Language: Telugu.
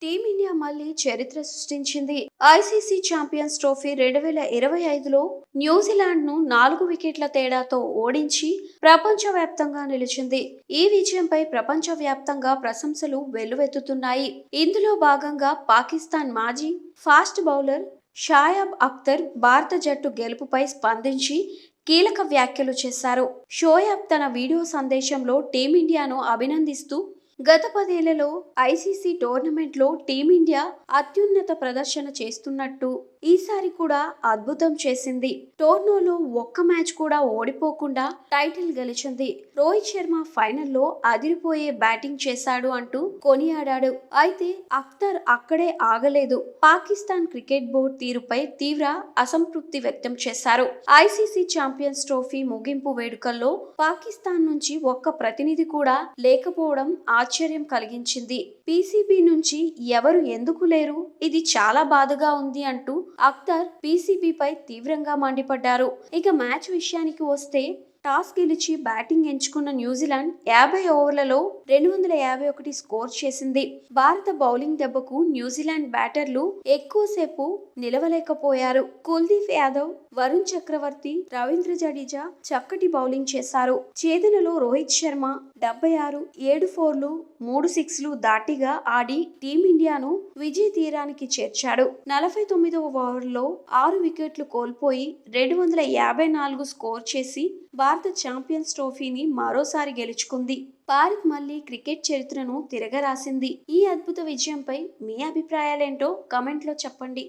టీమిండియా మళ్లీ చరిత్ర సృష్టించింది. ఐసీసీ ఛాంపియన్స్ ట్రోఫీ 2025లో న్యూజిలాండ్ను 4 వికెట్ల తేడాతో ఓడించి ప్రపంచవ్యాప్తంగా నిలిచింది. ఈ విజయంపై ప్రపంచవ్యాప్తంగా ప్రశంసలు వెల్లువెత్తుతున్నాయి. ఇందులో భాగంగా పాకిస్తాన్ మాజీ ఫాస్ట్ బౌలర్ షాయాబ్ అఖ్తర్ భారత జట్టు గెలుపుపై స్పందించి కీలక వ్యాఖ్యలు చేశారు. షోయాబ్ తన వీడియో సందేశంలో టీమిండియాను అభినందిస్తూ గత 10 ఏళ్లలో ఐసీసీ టోర్నమెంట్లో టీమిండియా అత్యున్నత ప్రదర్శన చేస్తున్నట్టు, ఈసారి కూడా అద్భుతం చేసింది. టోర్నోలో ఒక్క మ్యాచ్ కూడా ఓడిపోకుండా టైటిల్ గెలిచింది. రోహిత్ శర్మ ఫైనల్లో అదిరిపోయే బ్యాటింగ్ చేశాడు అంటూ కొనియాడాడు. అయితే అఖ్తర్ అక్కడే ఆగలేదు. పాకిస్తాన్ క్రికెట్ బోర్డు తీరుపై తీవ్ర అసంతృప్తి వ్యక్తం చేశారు. ఐసీసీ ఛాంపియన్స్ ట్రోఫీ ముగింపు వేడుకల్లో పాకిస్తాన్ నుంచి ఒక్క ప్రతినిధి కూడా లేకపోవడం ఆశ్చర్యం కలిగించింది. పీసీబీ నుంచి ఎవరు ఎందుకు లేరు, ఇది చాలా బాధగా ఉంది అంటూ అఖ్తర్ పీసీబీపై తీవ్రంగా మండిపడ్డారు. ఇక మ్యాచ్ విషయానికి వస్తే టాస్ గెలిచి బ్యాటింగ్ ఎంచుకున్న న్యూజిలాండ్ 50 ఓవర్లలో 251 స్కోర్ చేసింది. భారత బౌలింగ్ దెబ్బకు న్యూజిలాండ్ బ్యాటర్లు ఎక్కువసేపు నిలవలేకపోయారు. కుల్దీప్ యాదవ్, వరుణ్ చక్రవర్తి, రవీంద్ర జడేజా చక్కటి బౌలింగ్ చేశారు. ఛేదనలో రోహిత్ శర్మ 76, 7 ఫోర్లు, 3 సిక్స్లు దాటిగా ఆడి టీమిండియాను విజయ తీరానికి చేర్చాడు. 49వ ఓవర్లో 6 వికెట్లు కోల్పోయి 254 స్కోర్ చేసి భారత ఛాంపియన్స్ ట్రోఫీని మరోసారి గెలుచుకుంది. భారత్ మళ్లీ క్రికెట్ చరిత్రను తిరగరాసింది. ఈ అద్భుత విజయంపై మీ అభిప్రాయాలేంటో కామెంట్లో చెప్పండి.